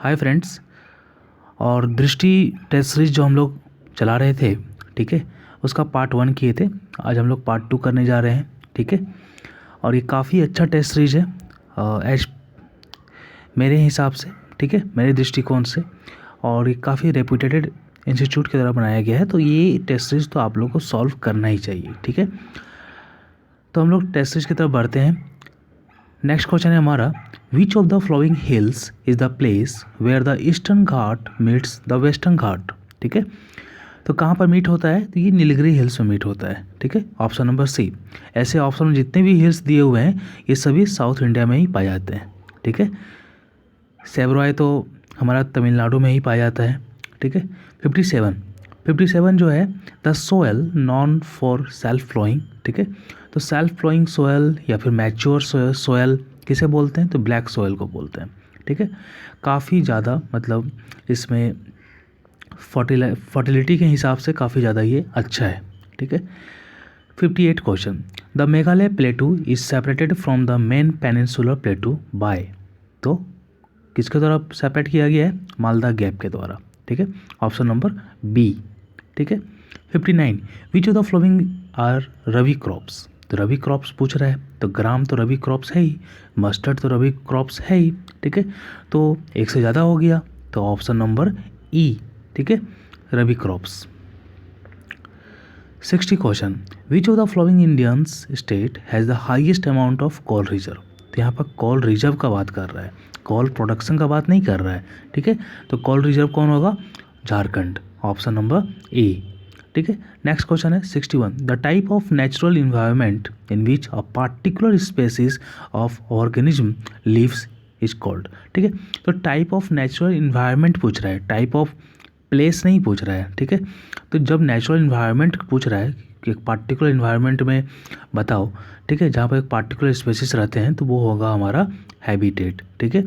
Hi friends. और दृष्टि test series जो हम लोग चला रहे थे, ठीक है, उसका पार्ट 1 किए थे। आज हम लोग पार्ट 2 करने जा रहे हैं, ठीक है। और ये काफ़ी अच्छा टेस्ट सीरीज है एज मेरे हिसाब से, ठीक है, मेरे दृष्टिकोण से। और ये काफ़ी रेपुटेटेड इंस्टीट्यूट की तरह बनाया गया है, तो ये टेस्ट सीरीज तो आप लोगों को सॉल्व करना ही चाहिए, ठीक है। तो हम लोग टेस्ट सीरीज की तरफ बढ़ते हैं। नेक्स्ट क्वेश्चन है हमारा, which of the following hills is the place where the eastern Ghat meets the western Ghat, ठीक है। तो कहाँ पर मीट होता है, तो ये नीलगिरी हिल्स में मीट होता है, ठीक है। Option number C. ऐसे ऑप्शन में जितने भी हिल्स दिए हुए हैं ये सभी साउथ इंडिया में ही पाए जाते हैं, ठीक है। सेवरॉय तो हमारा तमिलनाडु में ही पाया जाता है, ठीक है। 57 जो है, the soil known for self flowing, ठीक है। तो सेल्फ फ्लोइंग सोयल या फिर मैच्योर सोयल किसे बोलते हैं, तो ब्लैक सोयल को बोलते हैं, ठीक है। काफ़ी ज़्यादा मतलब इसमें फर्टिलिटी के हिसाब से काफ़ी ज़्यादा ये अच्छा है, ठीक है। 58 question, the Meghalaya plateau is separated from the main peninsular plateau by, तो किसके द्वारा सेपरेट किया गया है, मालदा गैप के द्वारा, ठीक है। ऑप्शन नंबर बी, ठीक है। 59, which of the following are rabi crops, तो रवि क्रॉप्स पूछ रहा है, तो ग्राम तो रवि क्रॉप्स है ही, मस्टर्ड तो रवि क्रॉप्स है ही, ठीक है। तो एक से ज़्यादा हो गया, तो ऑप्शन नंबर ई, ठीक है, rabi crops. 60 question, which of the following Indians state has the highest amount of coal reserve, तो यहाँ पर कोल रिजर्व का बात कर रहा है, कोल प्रोडक्शन का बात नहीं कर रहा है, ठीक है। तो कोल रिजर्व कौन होगा, झारखंड, ऑप्शन नंबर ए, ठीक है। नेक्स्ट क्वेश्चन है 61, the type of natural environment in which a particular species of organism lives is called, ठीक है। तो टाइप ऑफ नेचुरल इन्वायरमेंट पूछ रहा है, टाइप ऑफ प्लेस नहीं पूछ रहा है, ठीक है। तो जब नेचुरल इन्वायरमेंट पूछ रहा है कि एक पार्टिकुलर इन्वायरमेंट में बताओ, ठीक है, जहाँ पर एक पार्टिकुलर स्पेसीज रहते हैं, तो वो होगा हमारा हैबिटेट, ठीक है।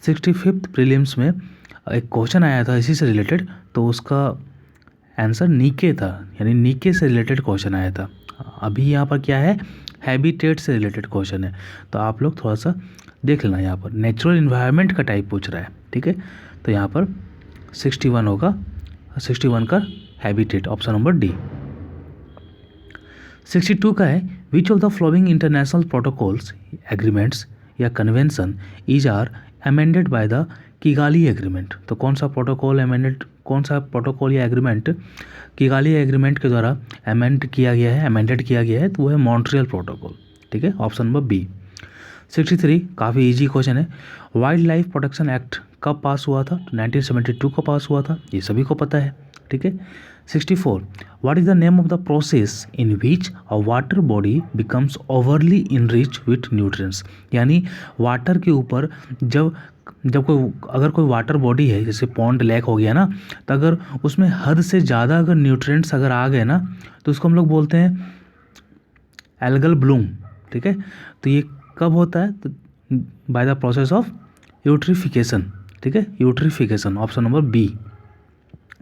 65th प्रीलिम्स में एक क्वेश्चन आया था इसी से रिलेटेड, तो उसका आंसर नीके था, यानी नीके से रिलेटेड क्वेश्चन आया था। अभी यहाँ पर क्या है, हैबिटेट से रिलेटेड क्वेश्चन है, तो आप लोग थोड़ा सा देख लेना। यहाँ पर नेचुरल इन्वायरमेंट का टाइप पूछ रहा है, ठीक है। तो यहाँ पर 61 होगा, 61 का हैबिटेट, ऑप्शन नंबर डी। 62 का है, which of the following international protocols agreements या convention is are amended by the Kigali agreement, तो कौन सा प्रोटोकॉल अमेंडेड, कौन सा प्रोटोकॉल या एग्रीमेंट किगाली एग्रीमेंट के द्वारा अमेंडेड किया गया है, तो वो है मॉन्ट्रियल प्रोटोकॉल, ठीक है, ऑप्शन नंबर बी। 63 काफ़ी इजी क्वेश्चन है, वाइल्ड लाइफ प्रोटेक्शन एक्ट कब पास हुआ था, 1972 को पास हुआ था, ये सभी को पता है, ठीक है। 64, what is the name of the process in which a water body becomes overly enrich with nutrients, यानी वाटर के ऊपर जब अगर कोई वाटर बॉडी है, जैसे पॉन्ड लेक हो गया ना, तो अगर उसमें हद से ज़्यादा अगर न्यूट्रिएंट्स अगर आ गए ना, तो उसको हम लोग बोलते हैं एल्गल ब्लूम, ठीक है। तो ये कब होता है, तो by the process of eutrophication, ठीक है, यूट्रिफिकेशन, ऑप्शन नंबर बी।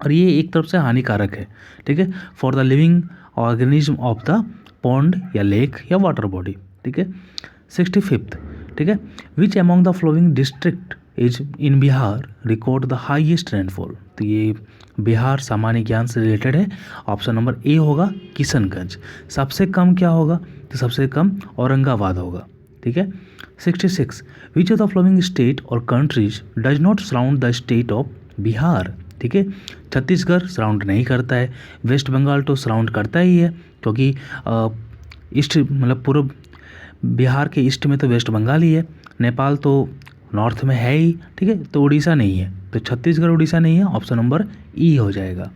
और ये एक तरफ से हानिकारक है, ठीक है, for the living organism of the pond या लेक या वाटर बॉडी, ठीक है। 65th, ठीक है, विच among the flowing district is in Bihar record the highest rainfall, तो ये बिहार सामान्य ज्ञान से रिलेटेड है, ऑप्शन नंबर ए होगा किशनगंज। सबसे कम क्या होगा, तो सबसे कम औरंगाबाद होगा, ठीक है। 66, which of the following state और countries does not surround the state of Bihar, ठीक है। छत्तीसगढ़ सराउंड नहीं करता है, वेस्ट बंगाल तो सराउंड करता ही है, क्योंकि ईस्ट मतलब पूर्व बिहार के ईस्ट में तो वेस्ट बंगाल ही है, नेपाल तो नॉर्थ में है ही, ठीक है। तो उड़ीसा नहीं है, तो छत्तीसगढ़ उड़ीसा नहीं है, ऑप्शन नंबर ई हो जाएगा।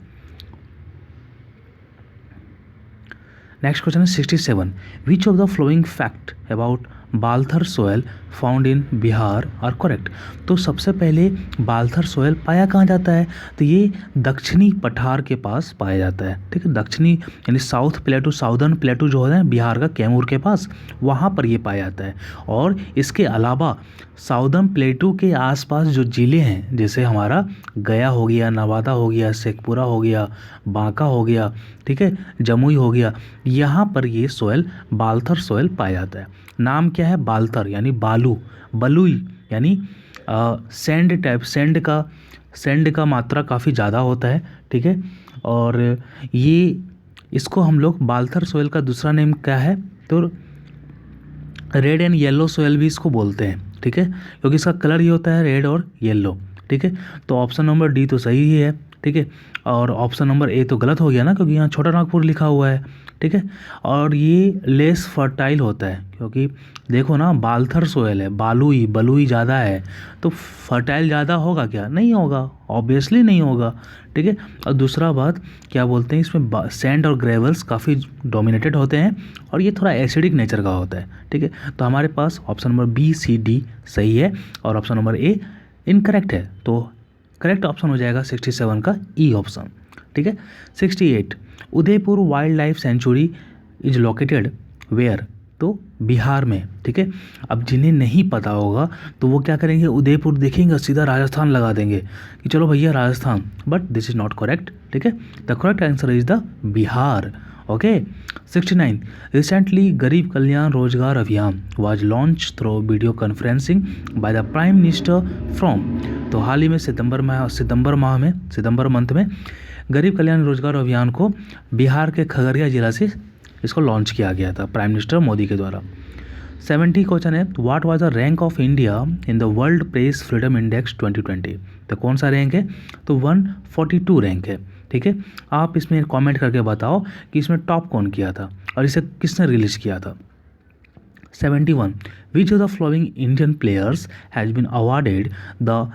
नेक्स्ट क्वेश्चन है 67, which of the following fact about Balthar soil found in Bihar are correct, तो सबसे पहले बाल्थर सोयल पाया कहाँ जाता है, तो ये दक्षिणी पठार के पास पाया जाता है, ठीक है। दक्षिणी यानी साउथ प्लेटू, साउदर्न प्लेटू जो होता है बिहार का कैमूर के पास, वहाँ पर ये पाया जाता है। और इसके अलावा साउदर्न प्लेटू के आसपास जो ज़िले हैं, जैसे हमारा गया हो गया, नवादा हो गया, शेखपुरा हो गया, बांका हो गया, ठीक है, जमुई हो गया, यहाँ पर ये सोयल बाल्थर सोयल पाया जाता है। नाम क्या है, बाल्थर यानी बालू, बलुई यानी सेंड का मात्रा काफ़ी ज़्यादा होता है, ठीक है। और ये इसको हम लोग बाल्थर सोयल का दूसरा नेम क्या है, तो रेड एंड येलो सोयल भी इसको बोलते हैं, ठीक है, क्योंकि इसका कलर ये होता है रेड और येलो, ठीक है। तो ऑप्शन नंबर डी तो सही ही है, ठीक है। और ऑप्शन नंबर ए तो गलत हो गया ना, क्योंकि यहाँ छोटा नागपुर लिखा हुआ है, ठीक है। और ये लेस फर्टाइल होता है, क्योंकि देखो ना बाल्थर सोयल है, बलुई ज़्यादा है, तो फर्टाइल ज़्यादा होगा क्या, नहीं होगा, ऑब्वियसली नहीं होगा, ठीक है। और दूसरा बात क्या बोलते हैं, इसमें सैंड और ग्रेवल्स काफ़ी डोमिनेटेड होते हैं और ये थोड़ा एसिडिक नेचर का होता है, ठीक है। तो हमारे पास option number B C D सही है और ऑप्शन नंबर ए इनकरेक्ट है। तो करेक्ट ऑप्शन हो जाएगा 67 का ई ऑप्शन, ठीक है। 68 Udaipur wildlife sanctuary is located where, तो बिहार में, ठीक है। अब जिन्हें नहीं पता होगा तो वो क्या करेंगे, उदयपुर देखेंगे सीधा राजस्थान लगा देंगे कि चलो भैया Rajasthan, but this is not correct, ठीक है। The correct answer is the Bihar, okay. 69 recently गरीब कल्याण रोजगार अभियान was launch through video conferencing by the prime minister from, तो हाल ही में सितंबर मंथ में गरीब कल्याण रोजगार अभियान को बिहार के खगड़िया जिला से इसको लॉन्च किया गया था प्राइम मिनिस्टर मोदी के द्वारा। 70 क्वेश्चन है, what was the rank of India in the world press freedom index 2020, तो कौन सा रैंक है, तो 142 रैंक है, ठीक है। आप इसमें कमेंट करके बताओ कि इसमें टॉप कौन किया था और इसे किसने रिलीज किया था। 71 which of the following Indian players has been awarded the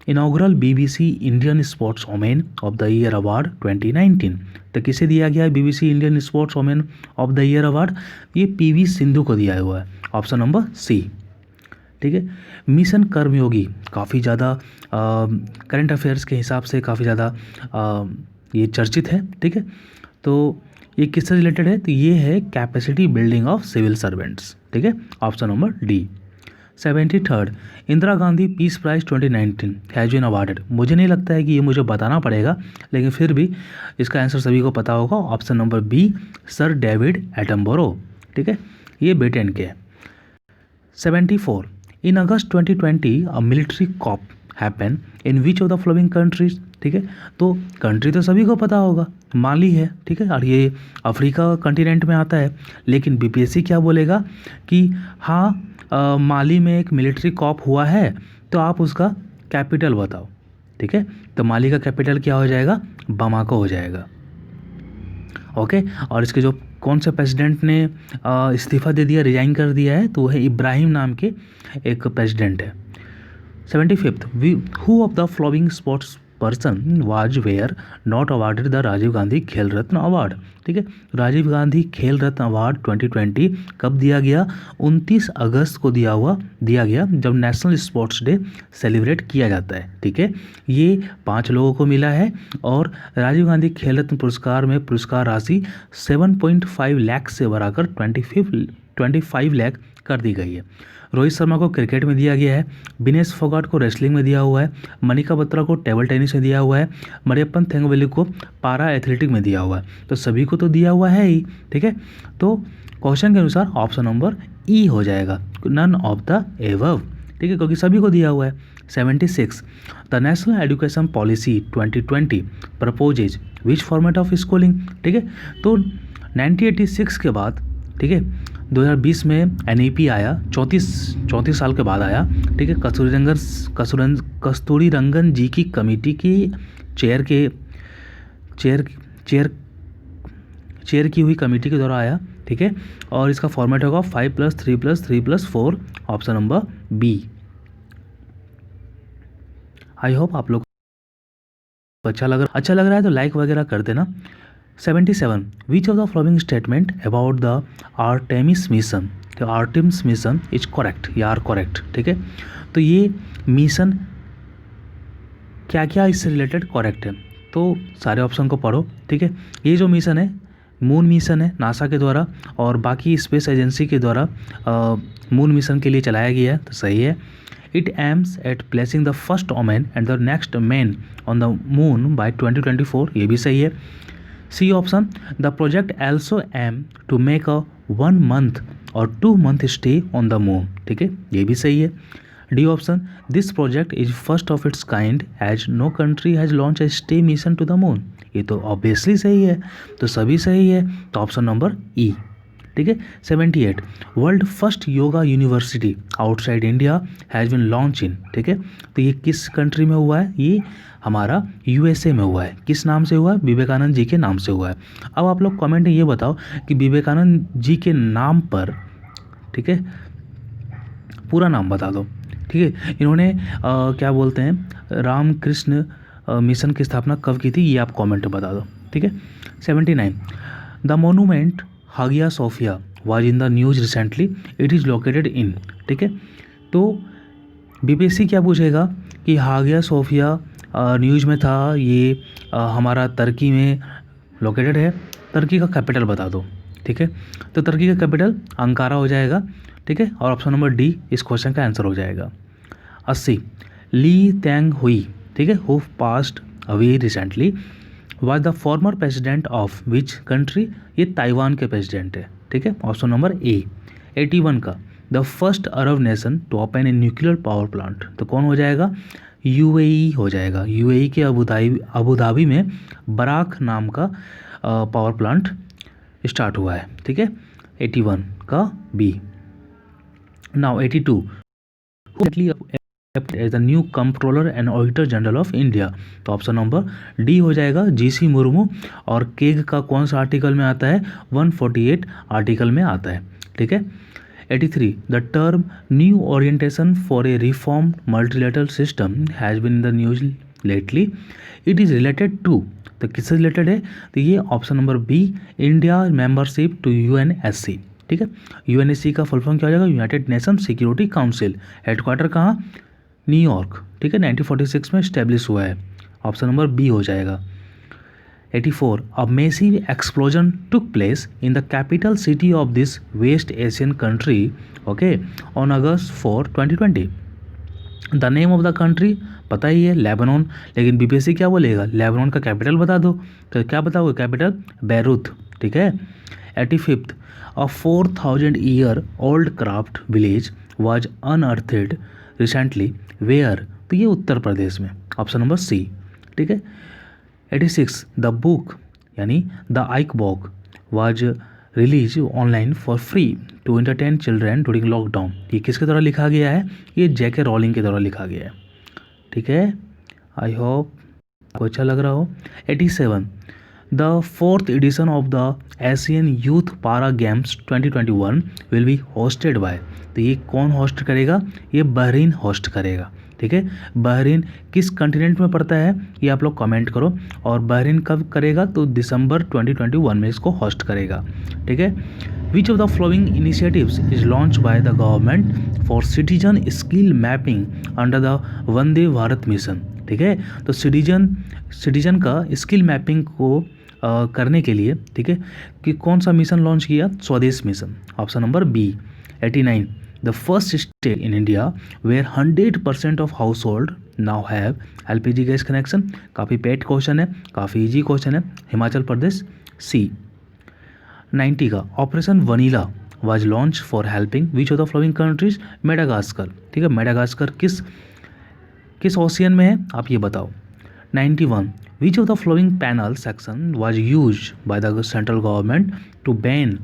inaugural BBC Indian sports women of the year award 2019, तो किसे दिया गया है BBC Indian sports women of the year award, ये PV सिंधु को दिया हुआ है, ऑप्शन नंबर सी, ठीक है। मिशन कर्मयोगी काफ़ी ज़्यादा करंट अफेयर्स के हिसाब से काफ़ी ज़्यादा ये चर्चित है, ठीक है। तो ये किससे रिलेटेड है, तो ये है capacity building of civil servants, ठीक है, option number D. 73 Indira Gandhi peace prize 2019 has been awarded, मुझे नहीं लगता है कि ये मुझे बताना पड़ेगा, लेकिन फिर भी इसका आंसर सभी को पता होगा, option number B sir David Attenborough, ठीक है, ये ब्रिटेन के हैं। 74 in August 2020 a military coup happen in which of the following countries, ठीक है। तो कंट्री तो सभी को पता होगा, माली है, ठीक है, और ये अफ्रीका कंटिनेंट में आता है, लेकिन BPSC क्या बोलेगा कि हाँ माली में एक मिलिट्री कॉप हुआ है, तो आप उसका कैपिटल बताओ, ठीक है। तो माली का कैपिटल क्या हो जाएगा, बामाको हो जाएगा, ओके। और इसके जो कौन से प्रेसिडेंट ने इस्तीफ़ा दे दिया, रिजाइन कर दिया है, तो वो है इब्राहिम नाम के एक प्रेसिडेंट है। 75 who of the following sports person was were not awarded the Rajiv Gandhi Khel Ratna award, ठीक है। राजीव गांधी खेल रत्न अवार्ड 2020 कब दिया गया, 29 अगस्त को दिया गया, जब नेशनल स्पोर्ट्स डे सेलिब्रेट किया जाता है, ठीक है। ये 5 लोगों को मिला है और राजीव गांधी खेल रत्न पुरस्कार में पुरस्कार राशि 7.5 लाख से बढ़ाकर 25 लाख कर दी गई है। रोहित शर्मा को क्रिकेट में दिया गया है, विनेश फोगाट को रेसलिंग में दिया हुआ है, मनिका बत्रा को टेबल टेनिस में दिया हुआ है, मरियप्पन थेंगवेली को पारा एथलेटिक में दिया हुआ है, तो सभी को तो दिया हुआ है ही, ठीक है। तो क्वेश्चन के अनुसार ऑप्शन नंबर ई हो जाएगा, नन ऑफ द एबव, ठीक है, क्योंकि सभी को दिया हुआ है। 76 the national education policy 2020 proposes which format of schooling, ठीक है। तो 1986 के बाद, ठीक है, 2020 में NEP आया, 34 साल के बाद आया, ठीक है। कस्तूरी रंगन जी की कमेटी की चेयर की हुई कमेटी के द्वारा आया, ठीक है। और इसका फॉर्मेट होगा 5+3+3+4, option number B. I hope आप लोग को अच्छा लग रहा है तो लाइक वगैरह कर देना। 77 विच of the following statement about the Artemis mission, तो आर्टेमिस मिशन इज करेक्ट या आर करेक्ट, ठीक है। तो ये मिशन क्या क्या इससे रिलेटेड करेक्ट है, तो सारे ऑप्शन को पढ़ो, ठीक है। ये जो मिशन है मून मिशन है नासा के द्वारा और बाकी स्पेस एजेंसी के द्वारा मून मिशन के लिए चलाया गया है, तो सही है। It aims at placing the first women and the next man on the moon by 2024, ये भी सही है। C option the project also aim to make a 1 month और 2 month stay on the moon, ठीक है, ये भी सही है। D option, this project is first of its kind as no country has launch a stay mission to the moon. ये तो obviously सही है, तो सभी सही है, तो ऑप्शन नंबर ई। ठीक है। 78, world first yoga university outside India has been launch in. ठीक है, तो ये किस कंट्री में हुआ है? ये हमारा यूएसए में हुआ है। किस नाम से हुआ है? विवेकानंद जी के नाम से हुआ है। अब आप लोग कमेंट में ये बताओ कि विवेकानंद जी के नाम पर, ठीक है, पूरा नाम बता दो। ठीक है, इन्होंने क्या बोलते हैं, रामकृष्ण मिशन की स्थापना कब की थी, ये आप कमेंट में बता दो। ठीक है। 79, the monument Hagia Sophia was in the news recently, it is located in. ठीक है, तो बीबीसी क्या पूछेगा कि हागिया सोफिया न्यूज़ में था, ये हमारा तुर्की में लोकेटेड है, तुर्की का कैपिटल बता दो। ठीक है, तो तुर्की का कैपिटल अंकारा हो जाएगा। ठीक है, और ऑप्शन नंबर डी इस क्वेश्चन का आंसर हो जाएगा। 80, ली तेंग हुई, ठीक है, who passed away recently was the former president of which country, ये ताइवान के प्रेसिडेंट है। ठीक है, ऑप्शन नंबर ए। 81 का, the first Arab nation to open a nuclear power plant, तो कौन हो जाएगा? यूएई हो जाएगा। यूएई के अबू धाबी में बराक नाम का पावर प्लांट स्टार्ट हुआ है। ठीक है, 81 का B. Now 82, as the new controller and auditor general of India, तो ऑप्शन नंबर डी हो जाएगा, जीसी मुर्मू। और केग का कौन सा आर्टिकल में आता है? 148 आर्टिकल में आता है। ठीक है। 83, the term new orientation for a reform multilateral system has been in the news lately, it is related to, तो किससे रिलेटेड है? तो ये option number B, India membership to UNSC. ठीक है, यूएनएससी का फुल फॉर्म क्या हो जाएगा? United Nation Security Council. Headquarter कहाँ? न्यूयॉर्क। ठीक है, 1946 में इस्टेब्लिश हुआ है। ऑप्शन नंबर बी हो जाएगा। 84, a massive explosion took place in the capital city of this West Asian country, okay, on August 4, 2020। The name of the country पता ही है, लेबनान, लेकिन बीबीसी क्या बोलेगा? लेबनान का कैपिटल बता दो, तो क्या बताओगे? Capital Beirut. ठीक है। 85th, a 4000 year old craft village was unearthed recently where, तो ये उत्तर प्रदेश में। Option number C. ठीक है। 86, द बुक यानी the Ickabog was released online for free to entertain children during lockdown, ये किसके द्वारा लिखा गया है? ये जेके रॉलिंग के द्वारा लिखा गया है। ठीक है, आई होप आपको अच्छा लग रहा हो। 87, the 4th edition of the Asian youth para games 2021 will be hosted by, तो ये कौन होस्ट करेगा? ये बहरीन होस्ट करेगा। ठीक है, बहरीन किस कंटिनेंट में पड़ता है, ये आप लोग कमेंट करो। और बहरीन कब करेगा? तो दिसंबर 2021 में इसको होस्ट करेगा। ठीक है। Which of the following initiatives is launch by the government for citizen skill mapping under the Vande Bharat mission. ठीक है, तो सिटीजन का स्किल मैपिंग को करने के लिए, ठीक है, कि कौन सा मिशन लॉन्च किया? Swadesh mission. Option number B. 89, the first state in India where 100% of household now have LPG gas connection, काफ़ी पेट क्वेश्चन है, काफ़ी इजी क्वेश्चन है, हिमाचल प्रदेश, सी। 90 का, operation vanilla was launch for helping which of the following countries, Madagascar. ठीक है, Madagascar किस ocean में है, आप ये बताओ। 91, which of the following panel section was use by the central government to ban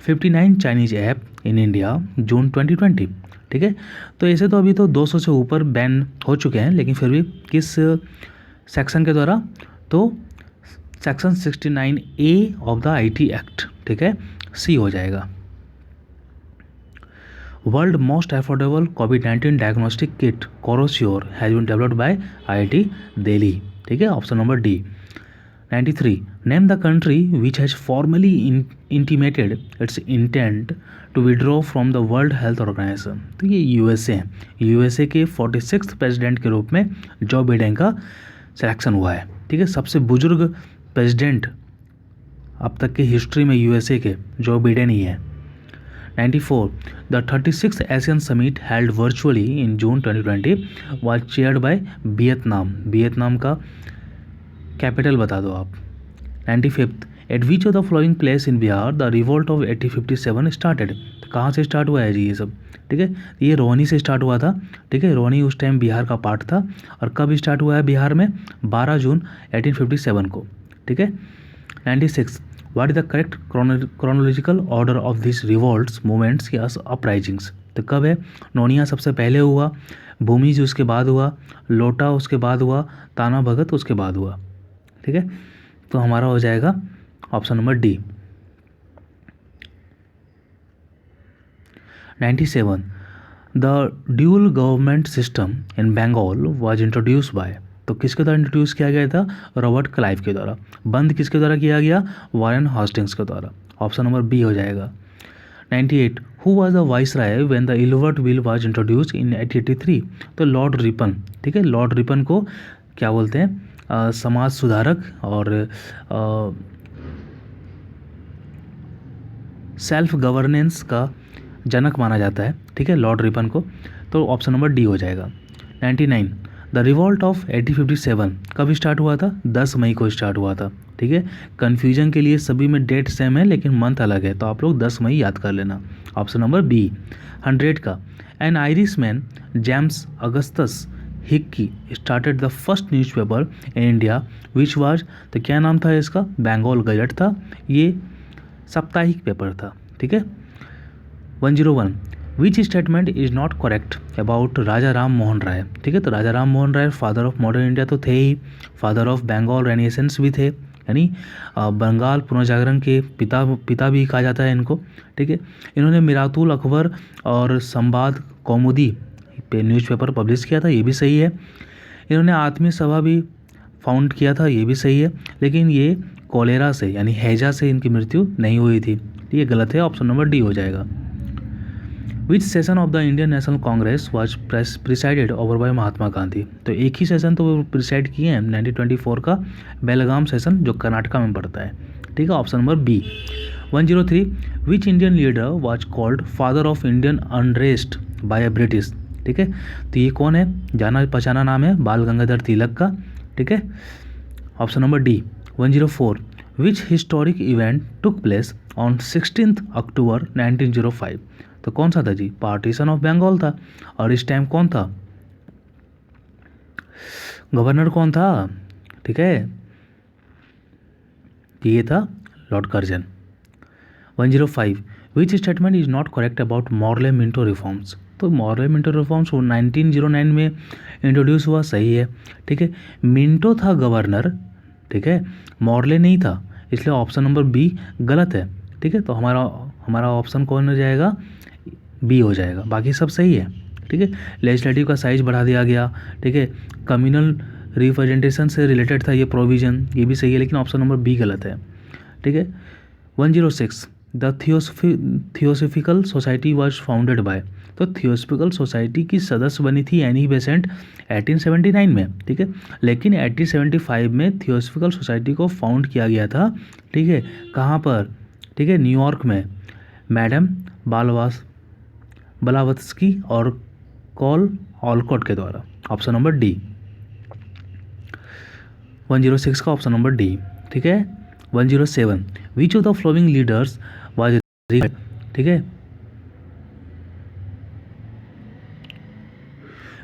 59 Chinese app in India June 2020। ठीक है, तो ऐसे तो अभी तो 200 से ऊपर बैन हो चुके हैं, लेकिन फिर भी किस सेक्शन के द्वारा? तो section 69A of the IT act. ठीक है, सी हो जाएगा। वर्ल्ड मोस्ट अफोर्डेबल कोविड-19 diagnostic kit Corosure has been developed by IIT Delhi. ठीक है, option number D. 93, name the country which has formally intimated its intent to withdraw from the world health organization, तो ये USA है। USA के 46th president के रूप में Joe Biden का सिलेक्शन हुआ है। ठीक है, सबसे बुजुर्ग प्रेसिडेंट अब तक की हिस्ट्री में यूएसए के जो बिडेन ही है। 94, the 36th Asian summit held virtually in June 2020 was chaired by Vietnam. Vietnam का कैपिटल बता दो आप। 95th, eight which of the flowing place in Bihar the revolt of 1857 started. तो कहाँ से स्टार्ट हुआ है जी ये सब, ठीक है, ये रोहनी से स्टार्ट हुआ था, ठीक है, रोहनी उस टाइम बिहार का पार्ट था। और कब स्टार्ट हुआ है बिहार में, 12 जून 1857 को, ठीक है। 96, what is the correct chronological order of this revolts movements या अपराइजिंग्स। तो कब है, नोनिया सबसे पहले हुआ, भूमिज उसके बाद हुआ, लोटा उसके बाद हुआ, ताना भगत उसके बाद हुआ, ठीक है। तो हमारा हो जाएगा option number D. 97, the dual government system in Bengal was introduce by. तो किसके द्वारा इंट्रोड्यूस किया गया था, रॉबर्ट क्लाइव के द्वारा। बंद किसके द्वारा किया गया, वारेन हास्टिंग्स के द्वारा। ऑप्शन नंबर बी हो जाएगा। 98, who was the viceroy when the Ilbert bill was introduce in 1883। तो लॉर्ड रिपन, ठीक है, लॉर्ड रिपन को क्या बोलते हैं, समाज सुधारक और सेल्फ गवर्नेंस का जनक माना जाता है, ठीक है, लॉर्ड रिपन को। तो ऑप्शन नंबर डी हो जाएगा। 99, द रिवॉल्ट ऑफ 1857 कब स्टार्ट हुआ था, 10 मई को स्टार्ट हुआ था, ठीक है। कन्फ्यूजन के लिए सभी में डेट सेम है लेकिन मंथ अलग है, तो आप लोग 10 मई याद कर लेना। Option number B. 100 का, an Irishman James Augustus Hicky started the first newspaper in India which was. तो क्या नाम था इसका, बंगाल गजट था, ये साप्ताहिक पेपर था, ठीक है। 101, which statement is not correct about Raja Ram Mohan Roy. ठीक है, तो Raja Ram Mohan Roy father of modern India तो थे ही, फादर ऑफ बंगाल रेनेसेंस भी थे, यानी बंगाल पुनर्जागरण के पिता भी कहा जाता है इनको, ठीक है। इन्होंने मिरातुल अकबर और संवाद कौमुदी पे न्यूज़पेपर पब्लिश किया था, ये भी सही है। इन्होंने आत्मीय सभा भी फाउंड किया था, ये भी सही है, लेकिन ये कॉलेरा से यानी हैजा से इनकी मृत्यु नहीं हुई थी, ये गलत है, ऑप्शन नंबर डी हो जाएगा। Which session of the Indian National Congress was presided over by Mahatma Gandhi. तो एक ही सेशन तो वो प्रिसाइड किए हैं 1924 का बेलगाम सेशन जो कर्नाटका में पड़ता है, ठीक है, option number B. 103, which Indian leader was called father of Indian unrest by a British. ठीक है, तो ये कौन है, जाना पहचाना नाम है बाल गंगाधर तिलक का, ठीक है, option number D. 104, which historic event took place on 16 अक्टूबर 1905। तो कौन सा था जी, पार्टीशन ऑफ बंगाल था, और इस टाइम कौन था, गवर्नर कौन था, ठीक है, ये था Lord Curzon. 105, which statement is not correct about Morley Minto reforms. तो मॉर्ले मिंटो रिफॉर्म्स 1909 में इंट्रोड्यूस हुआ, सही है, ठीक है। मिंटो था गवर्नर, ठीक है, मॉर्ले नहीं था, इसलिए ऑप्शन नंबर बी गलत है, ठीक है। तो हमारा ऑप्शन कौन हो जाएगा, बी हो जाएगा, बाकी सब सही है, ठीक है। लेजिस्लेटिव का साइज बढ़ा दिया गया, ठीक है, कम्युनल रिप्रेजेंटेशन से रिलेटेड था ये प्रोविज़न, ये भी सही है, लेकिन ऑप्शन नंबर बी गलत है, ठीक है। 106, the theosophical society was founded by. तो थियोसॉफिकल सोसाइटी की सदस्य बनी थी एनी बेसेंट 1879 में, ठीक है, लेकिन 1875 में थियोसॉफिकल सोसाइटी को फाउंड किया गया था, ठीक है, कहाँ पर, ठीक है, न्यूयॉर्क में मैडम ब्लावत्स्की और कॉल ऑलकॉट के द्वारा, ऑप्शन नंबर डी। 106 का ऑप्शन नंबर डी, ठीक है। 107, which of the following leaders was, ठीक है,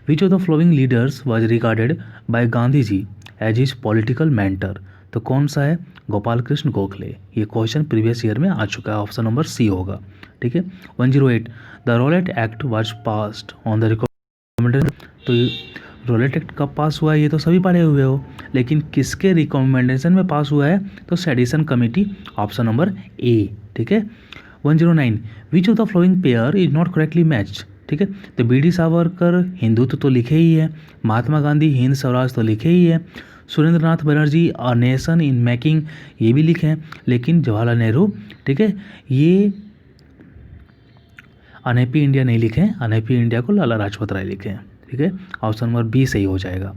which of the following leaders was regarded by Gandhi ji as his political mentor. तो कौन सा है, गोपाल कृष्ण गोखले, ये क्वेश्चन प्रीवियस ईयर में आ चुका है, ऑप्शन नंबर सी होगा, ठीक है। 108, the Rowlatt act was passed on the recommendation. तो रोलेट एक्ट कब पास हुआ है, ये तो सभी पढ़े हुए हो, लेकिन किसके रिकमेंडेशन में पास हुआ है, तो sedition committee, option number A, ठीक है। 109, विच of the following pair is not correctly matched. ठीक है, तो बी डी सावरकर हिंदुत्व तो लिखे ही है, महात्मा गांधी हिंद स्वराज तो लिखे ही है, Surendranath Banerjee a nation in making ये भी लिखे हैं, लेकिन जवाहरलाल नेहरू, ठीक है, ये अनहैप्पी इंडिया नहीं लिखे हैं, अनहैप्पी इंडिया को लाला लाजपत राय लिखे हैं, ठीक है, ऑप्शन नंबर बी सही हो जाएगा।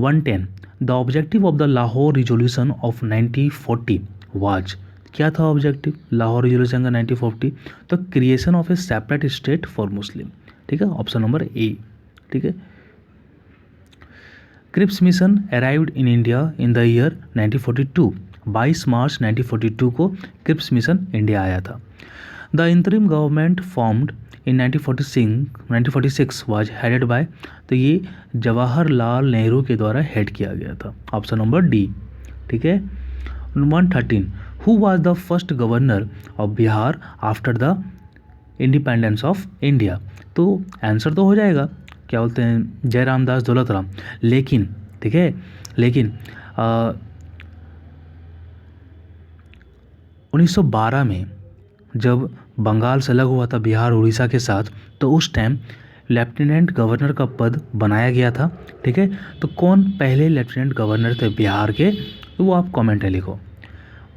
110, the objective of the Lahore resolution of 1940 was. क्या था ऑब्जेक्टिव लाहौर रिजोल्यूशन का 1940, तो creation of a separate state for Muslim, ठीक है, ऑप्शन नंबर ए, ठीक है। Cripps mission arrived in India in the year 1942 22 मार्च 1942 को क्रिप्स मिशन इंडिया आया था। The interim government formed in 1946 was headed by, तो ये जवाहरलाल नेहरू के द्वारा हेड किया गया था। ऑप्शन नंबर डी, ठीक है। 113 who was the first governor of Bihar after the independence of India, तो आंसर तो हो जाएगा, क्या बोलते हैं, जयराम दास दौलतराम। लेकिन ठीक है, लेकिन 1912 में जब बंगाल से अलग हुआ था बिहार उड़ीसा के साथ, तो उस टाइम लेफ्टिनेंट गवर्नर का पद बनाया गया था, ठीक है। तो कौन पहले लेफ्टिनेंट गवर्नर थे बिहार के, तो वो आप कमेंट में लिखो।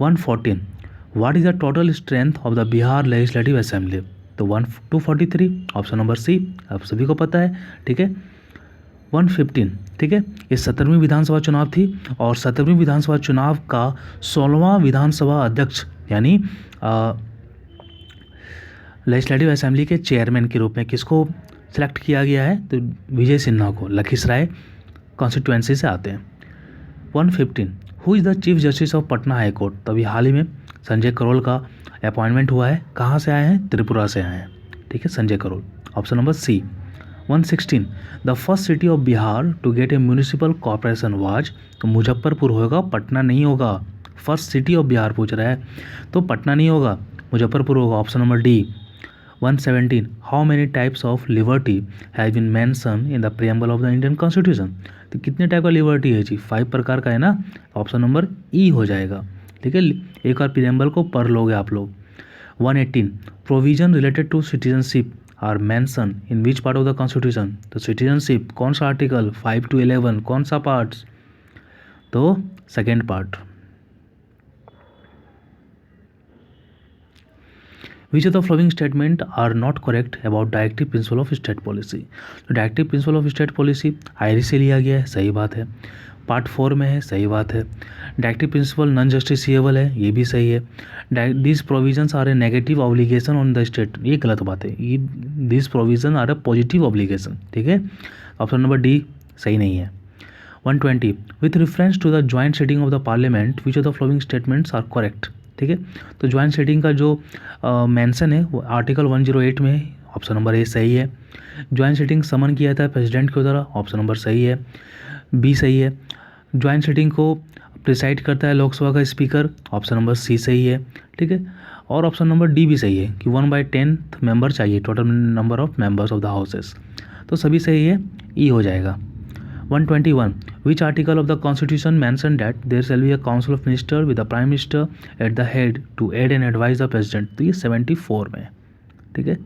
114 what is the total strength of the Bihar legislative assembly, तो 243, ऑप्शन नंबर सी, आप सभी को पता है, ठीक है। 115, ठीक है, ये 17वीं विधानसभा चुनाव थी और 17वीं विधानसभा चुनाव का 16वां विधानसभा अध्यक्ष यानी लेजिस्लेटिव असेंबली के चेयरमैन के रूप में किसको सेलेक्ट किया गया है, तो विजय सिन्हा को, लखीसराय कॉन्स्टिट्यूएंसी से आते हैं। 115 who is the chief justice of Patna high court, तभी हाल ही में संजय करोल का अपॉइंटमेंट हुआ है। कहाँ से आए हैं, त्रिपुरा से आए हैं, ठीक है, Sanjay Karol. Option number C. 116 the first city of Bihar to get a municipal corporation was, तो मुजफ्फरपुर होगा, पटना नहीं होगा। फर्स्ट सिटी ऑफ बिहार पूछ रहा है, तो पटना नहीं होगा, मुजफ्फरपुर होगा, option number D. 117 how many types of liberty have been mention in the preamble of the Indian constitution, तो कितने टाइप का लिबर्टी है जी, 5 प्रकार का है ना, ऑप्शन नंबर ई हो जाएगा, ठीक है। एक बार प्रियम्बल को पढ़ लोगे आप लोग। 118 provision related to citizenship are mention in which part of the constitution, तो सिटीजनशिप कौन सा आर्टिकल, 5 to 11 कौन सा पार्ट, तो second part. Which of the following statement are not correct about directive principle of state policy, तो directive principle of state policy आयरी से लिया गया है, सही बात है। पार्ट 4 में है, सही बात है। डायरेक्टिव प्रिंसिपल नॉन जस्टिसिएबल है, ये भी सही है। This provisions are a negative obligation on the state, ये गलत बात है, ये this provision are a positive obligation, ठीक है, ऑप्शन नंबर डी सही नहीं है। 120 with reference to the joint sitting of the parliament which of the following statements are correct, ठीक है। तो ज्वाइंट सिटिंग का जो मेंशन है वो आर्टिकल 108 में है, ऑप्शन नंबर ए सही है। ज्वाइंट सिटिंग समन किया था प्रेसिडेंट के द्वारा, ऑप्शन नंबर सही है, बी सही है। ज्वाइंट सिटिंग को प्रिसाइड करता है लोकसभा का स्पीकर, ऑप्शन नंबर सी सही है, ठीक है। और ऑप्शन नंबर डी भी सही है कि 1/10 मेंबर चाहिए, total number of members of the houses, तो सभी सही है, ई हो जाएगा। 121 which article of the constitution mention that there shall be a council of minister with the prime minister at the head to aid and advise the president, तो ये 74 में, ठीक है।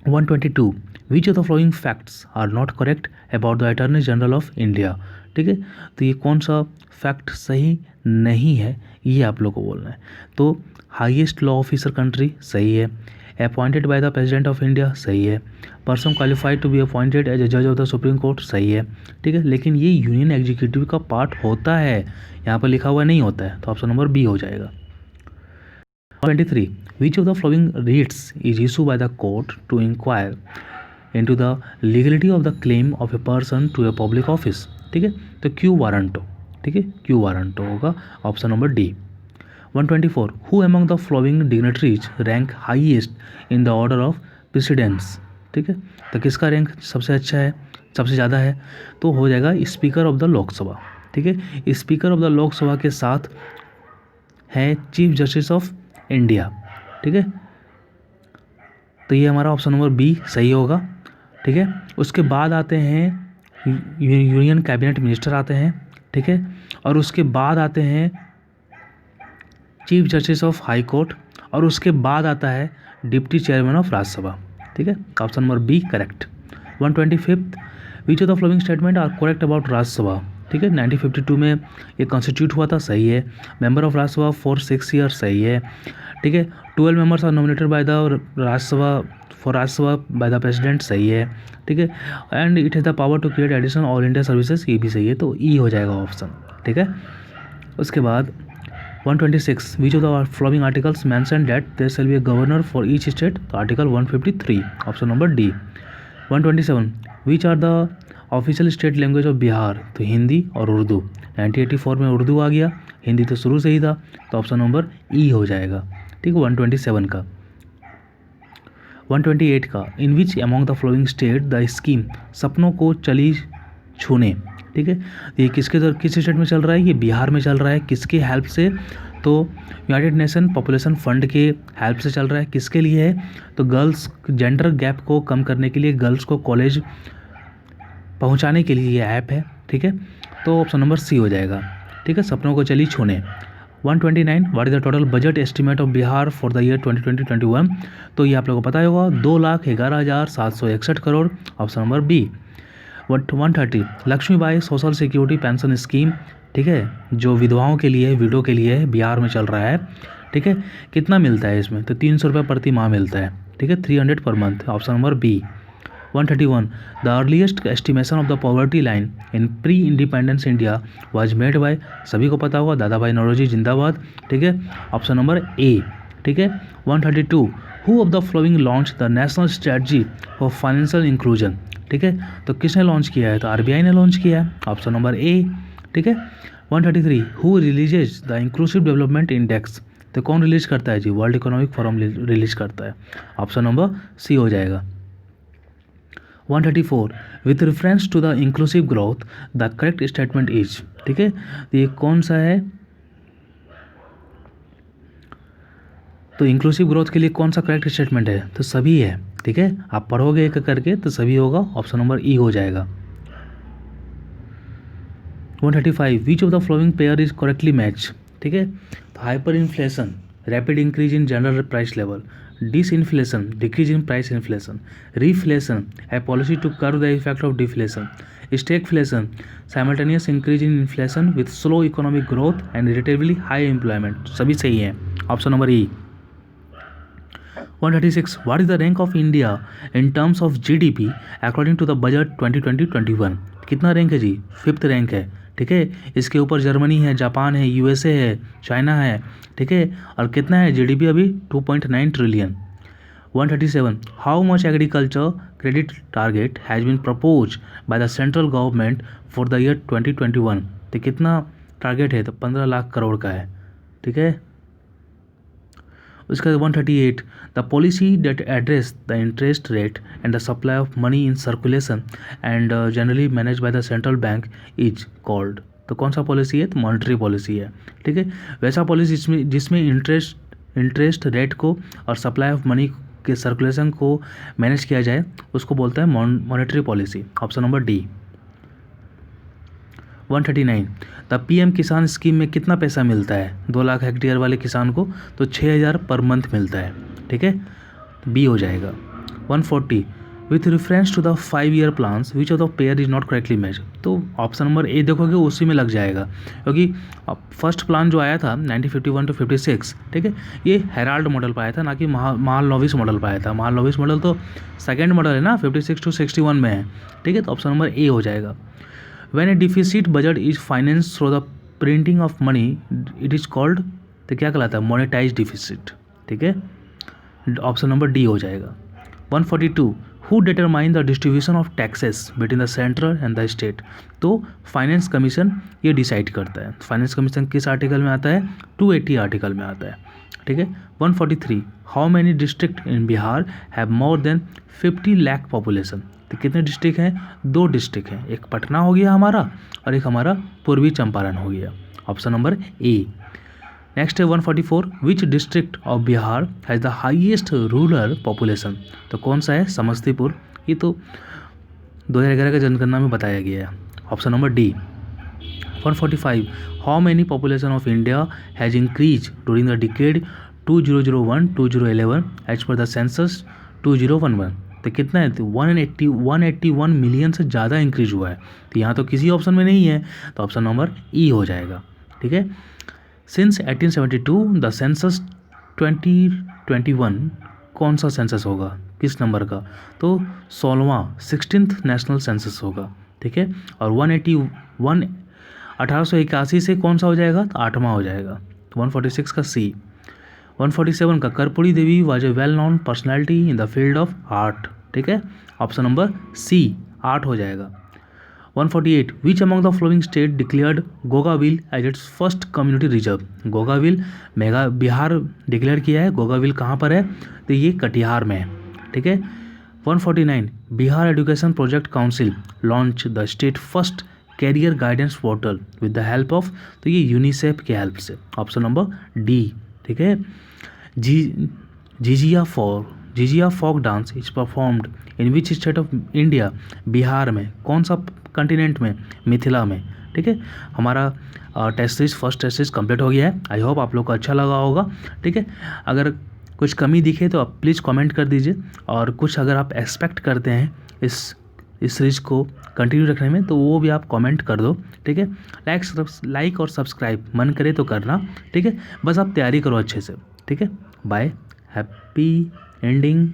122 which of the following facts are not correct about the attorney general of India, ठीक है, तो ये कौन सा फैक्ट सही नहीं है, ये आप लोग को बोलना है। तो हाईएस्ट लॉ ऑफिसर कंट्री सही है, appointed by the president of India सही है, person qualified to be appointed as a जज ऑफ द सुप्रीम कोर्ट सही है, ठीक है। लेकिन ये यूनियन एग्जीक्यूटिव का पार्ट होता है, यहाँ पर लिखा हुआ नहीं होता है, तो ऑप्शन नंबर बी हो जाएगा। 23 which of the following writs is issue by the court to inquire into the legality of the claim of a person to a public office, ठीक है, तो क्यू वारंटो, ठीक है, क्यू वारंटो होगा, option number D. 124 who among the following dignitaries rank highest in the order of precedence, ठीक है, तो किसका रैंक सबसे अच्छा है, सबसे ज़्यादा है, तो हो जाएगा स्पीकर ऑफ द लोकसभा, ठीक है। स्पीकर ऑफ द लोकसभा के साथ है चीफ जस्टिस ऑफ इंडिया, ठीक है, तो ये हमारा ऑप्शन नंबर बी सही होगा, ठीक है। उसके बाद आते हैं यूनियन कैबिनेट मिनिस्टर आते हैं, ठीक है, और उसके बाद आते हैं chief justice of high court, और उसके बाद आता है डिप्टी चेयरमैन ऑफ राज्यसभा, ठीक है, option number B correct. 125 which of the following statement are correct about Rajya Sabha, ठीक है, 1952 में ये कॉन्स्टिट्यूट हुआ था, सही है। Member of Rajya Sabha for 6 year, सही है, ठीक है। 12 members are nominated by the Rajya Sabha for Rajya Sabha by the president, सही है, ठीक है। And it has the power to create additional all India services, ये भी सही है, तो ई हो जाएगा ऑप्शन, ठीक है। उसके बाद 126 which of the following articles mention that there shall be a governor for each state, तो article 153, option number D. 127 which are the official state language of Bihar, तो हिंदी और उर्दू। 1984 में उर्दू आ गया, हिंदी तो शुरू से ही था, तो ऑप्शन नंबर ई हो जाएगा। ठीक है, 127 का। 128 का, in which among the following state the scheme सपनों को चली छूने। ठीक है, ये किस स्टेट में चल रहा है, ये बिहार में चल रहा है। किसके हेल्प से, तो यूनाइटेड नेशन पॉपुलेशन फंड के हेल्प से चल रहा है। किसके लिए है, तो गर्ल्स जेंडर गैप को कम करने के लिए, गर्ल्स को कॉलेज पहुंचाने के लिए ये ऐप है। ठीक है, तो ऑप्शन नंबर सी हो जाएगा। ठीक है, सपनों को चली छूने। 129, what is the total budget estimate of Bihar for the year 2020-21। तो ये आप लोगों को पता होगा, 2,11,761 crore, option number B. 130, Laxmibai social security pension scheme. ठीक है, जो विधवाओं के लिए, विडो के लिए बिहार में चल रहा है। ठीक है, कितना मिलता है इसमें, तो 300 रुपये प्रति माह मिलता है। ठीक है, 300 per month, option number B. 131, the earliest estimation of the poverty line in pre independence India was made by, सभी को पता होगा, दादा भाई नौरोजी जिंदाबाद। ठीक है, ऑप्शन नंबर ए। ठीक है, 132, who of the flowing launch the national strategy for financial inclusion. ठीक है, तो किसने लॉन्च किया है, तो आरबीआई ने लॉन्च किया है, ऑप्शन नंबर ए। ठीक है, 133, who releases the inclusive development index. तो कौन रिलीज करता है जी, वर्ल्ड इकोनॉमिक फोरम रिलीज करता है, ऑप्शन नंबर सी हो जाएगा। 134, with reference to the inclusive growth the correct statement is. ठीक है, तो ये कौन सा है, तो इंक्लूसिव ग्रोथ के लिए कौन सा करेक्ट स्टेटमेंट है, तो सभी है। ठीक है, आप पढ़ोगे एक करके तो सभी होगा, ऑप्शन नंबर ई हो जाएगा। 135, which of the following pair is correctly match. ठीक है, तो hyper inflation, rapid increase in general price level, disinflation, decrease in price inflation, reflation, a policy to curve the effect of deflation, stagflation, simultaneous increase in inflation with slow economic growth and relatively high employment, सभी सही हैं, option number E. 136, what is the rank of India in terms of GDP according to the budget 2020-21। कितना rank है जी, 5th rank है। ठीक है, इसके ऊपर जर्मनी है, जापान है, यूएसए है, चाइना है। ठीक है, और कितना है जीडीपी अभी, 2.9 trillion. 137, how much agriculture credit target has been propose by the central government for the year 2021। तो कितना टारगेट है, तो 15 लाख करोड़ का है। ठीक है, उसके बाद 138, the policy that address the interest rate and the supply of money in circulation and generally manage by the central bank is called. तो कौन सा पॉलिसी है, तो मॉनेटरी पॉलिसी है। ठीक है, वैसा पॉलिसी जिसमें इंटरेस्ट रेट को और सप्लाई ऑफ मनी के सर्कुलेशन को मैनेज किया जाए, उसको बोलता है monetary policy, option number D. 139, the PM किसान स्कीम में कितना पैसा मिलता है 2 लाख हेक्टेयर वाले किसान को, तो 6,000 पर मंथ मिलता है। ठीक है, बी हो जाएगा। 140, with reference to the 5-year plans which of the pair is not correctly match. तो ऑप्शन नंबर ए देखोगे उसी में लग जाएगा, क्योंकि फर्स्ट प्लान जो आया था 1951 to 56, ठीक है, ये हेराल्ड मॉडल पर आया था, ना कि महालनोबिस मॉडल पर आया था। महालनोबिस मॉडल तो सेकेंड मॉडल है ना, 56 to 61 में है। ठीक है, तो ऑप्शन नंबर ए हो जाएगा। When a deficit budget is financed through the printing of money, it is called, तो क्या कहलाता है, monetized deficit। ठीक है, ऑप्शन नंबर डी हो जाएगा। 142, who determine the distribution of taxes between the central and the state। तो finance commission ये डिसाइड करता है। फाइनेंस कमीशन किस आर्टिकल में आता है, 280 आर्टिकल में आता है। ठीक है, 143, how many district in Bihar have more than 50 lakh population. तो कितने डिस्ट्रिक्ट हैं, 2 डिस्ट्रिक्ट हैं, एक पटना हो गया हमारा और एक हमारा पूर्वी चंपारण हो गया, ऑप्शन नंबर ए। नेक्स्ट है 144, which district of Bihar has the highest rural population. तो कौन सा है, समस्तीपुर। ये तो 2011 का जनगणना में बताया गया है, option number D. 145, how many population of India has increase during the decade 2001-2011 as per the census 2011। तो कितना है, तो 181 मिलियन से ज़्यादा इंक्रीज हुआ है। तो यहाँ तो किसी ऑप्शन में नहीं है, तो ऑप्शन नंबर ई हो जाएगा। ठीक है, सिंस 1872 द सेंसस 2021, कौन सा सेंसस होगा, किस नंबर का, तो 16th नेशनल सेंसस होगा। ठीक है, और 1881 से कौन सा हो जाएगा, तो 8वां हो जाएगा, 146 का सी। 147 का, Karpoori Devi was a well known personality in the field of art. ठीक है, ऑप्शन नंबर सी 8 हो जाएगा। 148 which among the following state declared Gogabil as its first community reserve. Gogabil मेगा बिहार डिक्लेयर किया है। गोगाविल कहाँ पर है? तो ये कटिहार में है। ठीक है। 149 Bihar education project council launch the state first career guidance portal with the help of, तो ये यूनिसेफ के हेल्प से, ऑप्शन नंबर डी। ठीक है। Jhijhiya folk dance is performed in which state of India. Bihar में। कौन सा कंटिनेंट में? मिथिला में। ठीक है। हमारा test series first test series complete हो गया है। आई होप आप लोग को अच्छा लगा होगा। ठीक है। अगर कुछ कमी दिखे तो आप प्लीज़ कमेंट कर दीजिए, और कुछ अगर आप एक्सपेक्ट करते हैं इस सीरीज को कंटिन्यू रखने में तो वो भी आप कमेंट कर दो। ठीक है। लाइक और सब्सक्राइब मन करे तो करना। ठीक है। बस आप तैयारी करो अच्छे से। ठीक है। बाय। Happy ending.